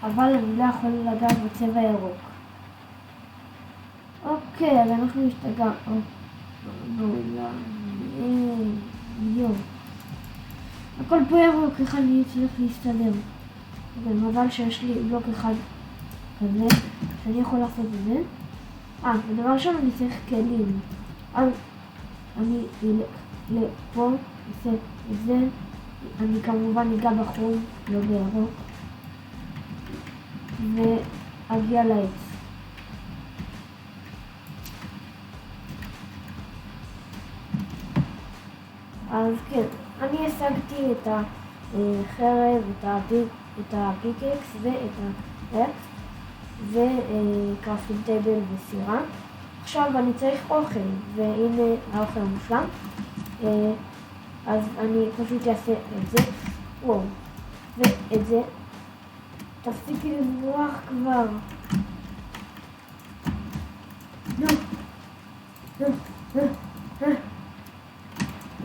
אבל אני לא יכול לגעת בצבע ירוק. אוקיי, אז אנחנו השתגענו. יואו. הכל פה ירוק, איך אני צריך להסתדר. מזל שיש לי בלוק אחד כזה, שאני יכול לעשות את זה. ודבר ראשון אני צריך כלים. אז אני אלך לפה, אעשה את זה. אני כמובן אגע בחום, לא בירוק. ואגיע לעץ. אז כן, אני השגתי את החרב, את הפיקקס ואת הרקס וקראפטינג טייבל וסירה. עכשיו אני צריך אוכל, והנה האוכל המושלם. אז אני פשוט אעשה את זה, וואו, ואת זה. תפסיקי לברוח כבר.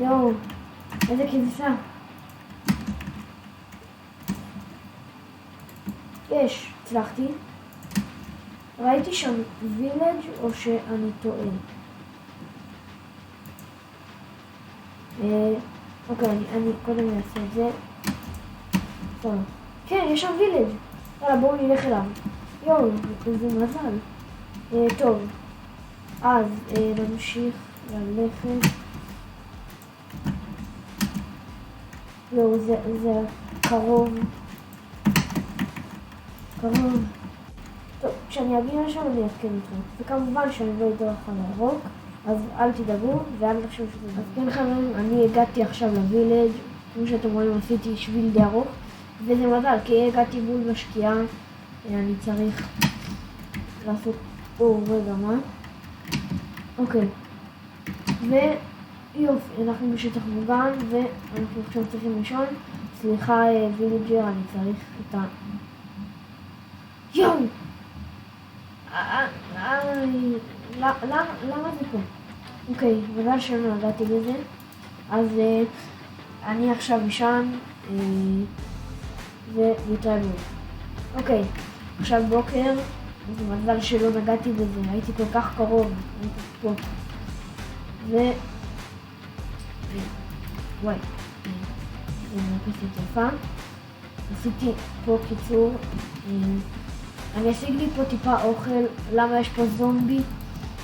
יואו, איזה כבשה. יש, הצלחתי. ראיתי שם וילג' או שאני טועה? אוקיי, אני קודם אעשה את זה. טוב. כן, יש שם וילג'. יאללה, בואו נלך אליו. יואו, זה מזל. טוב. אז נמשיך ללכת. יואו, זה קרוב. טוב, כשאני אגיע לשם אני אעדכן אתכם. וכמובן שאני לא אדרך על הירוק, אז אל תדאגו ואל תחשוב שזה. אז כן חברים, אני הגעתי עכשיו לווילג'. כמו שאתם רואים עשיתי שביל די ארוך, וזה מזל, כי הגעתי בול בשקיעה. אני צריך לעשות... רגע, מה? אוקיי. ויופי, אנחנו בשטח מוגן, ואנחנו עכשיו צריכים לישון. סליחה וילג'ר, אני צריך את ה... יואו! למה זה פה? אוקיי, בגלל שלא נגעתי בזה, אז אני עכשיו ישן ונתראה בו. אוקיי, עכשיו בוקר, זה מזל שלא נגעתי בזה, הייתי כל כך קרוב, הייתי פה. וואי, זה מרפסת יפה. עשיתי פה קיצור, אני אשיג לי פה טיפה אוכל. למה יש פה זומבי?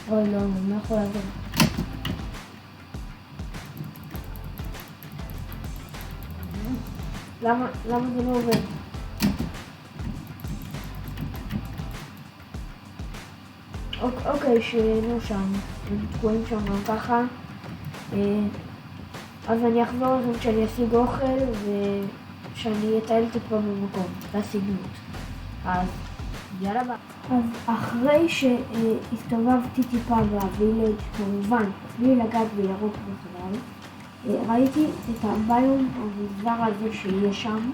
אוי לא, אני לא יכול לעזור. למה זה לא עובד? אוקיי, שיהנו שם, הם תקועים שם גם ככה. אז אני אחזור לכם כשאני אשיג אוכל ושאני אטייל טיפה במקום, בסגנות. אז יאללה ביי. אז אחרי שהסתובבתי טיפה בווילג' כמובן, בלי לגעת בירוק בכלל, ראיתי את הביום המוזר הזה שיש שם.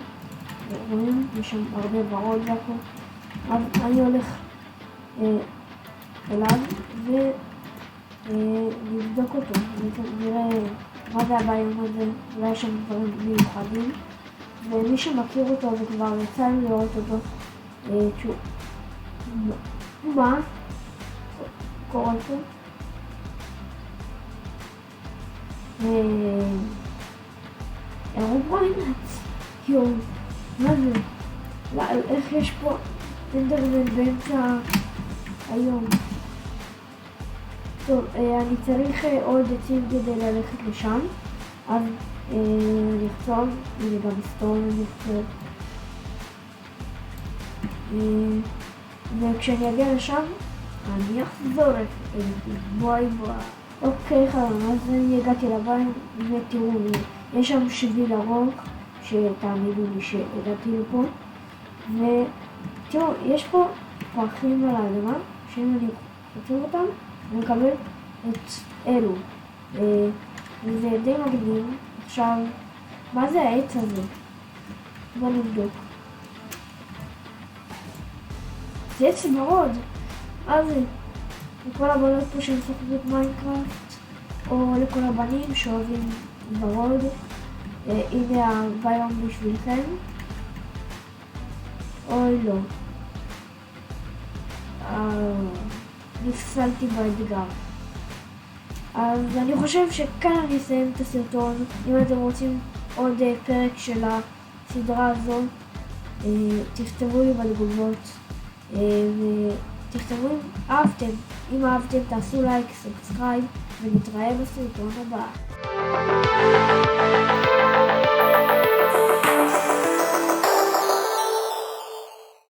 רואים? יש שם הרבה ורוד והכל. אז אני הולך אליו ונבדוק אותו, נראה מה זה הביום הזה, אולי יש שם דברים מיוחדים, ומי שמכיר אותו וכבר יצא לי לראות אותו, מה קורה פה? אירובריינץ, יואו, מה זה? איך יש פה אנדרמן באמצע היום? טוב, אני צריך עוד עצים כדי ללכת לשם, אז לכתוב, הנה גם סטון נכתוב. וכשאני אגיע לשם, אני אחזור את בואי. אוקיי חברים, אז אני הגעתי לבית, ותראו, יש שם שביל ארוך, שתעמידו לי שהגעתי לפה, ותראו, יש פה פרחים על האדמה, שאם אני חוצב אותם, אני מקבל את אלו, וזה די מגניב. עכשיו, מה זה העץ הזה? בוא נבדוק. זה עץ ורוד. מה זה? לכל הבנות פה שמשחקות מיינקראפט, או לכל הבנים שאוהבים ורוד, הנה הביום בשבילכם. אוי לא. נפסלתי באתגר. אז אני חושב שכאן אני אסיים את הסרטון. אם אתם רוצים עוד פרק של הסדרה הזו, תכתבו לי בתגובות, ותכתבו אם אהבתם. אם אהבתם תעשו לייק, סאבסקרייב, ונתראה בסרטון הבא.